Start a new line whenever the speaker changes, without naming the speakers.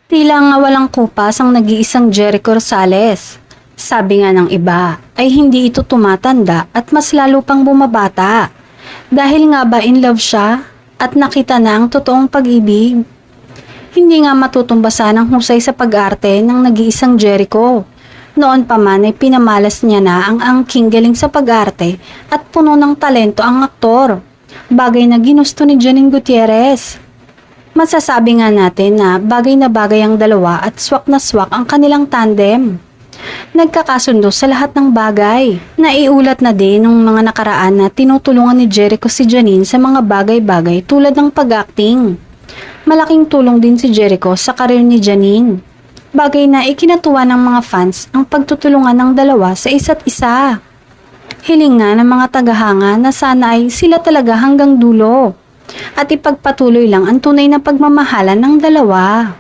Tila nga walang kupas ang nag-iisang Jericho Rosales. Sabi nga ng iba, ay hindi ito tumatanda at mas lalo pang bumabata. Dahil nga ba in love siya at nakita na ang totoong pag-ibig? Hindi nga matutumbasan ang husay sa pag-arte ng nag-iisang Jericho. Noon pa man ay pinamalas niya na ang angking galing sa pag-arte at puno ng talento ang aktor. Bagay na ginusto ni Janine Gutierrez. Masasabi nga natin na bagay ang dalawa at swak na swak ang kanilang tandem. Nagkakasundo sa lahat ng bagay. Naiulat na din ng mga nakaraan na tinutulungan ni Jericho si Janine sa mga bagay-bagay tulad ng pag-acting. Malaking tulong din si Jericho sa karir ni Janine. Bagay na ikinatuwa ng mga fans ang pagtutulungan ng dalawa sa isa't isa. Hiling nga ng mga tagahanga na sana ay sila talaga hanggang dulo at ipagpatuloy lang ang tunay na pagmamahalan ng dalawa.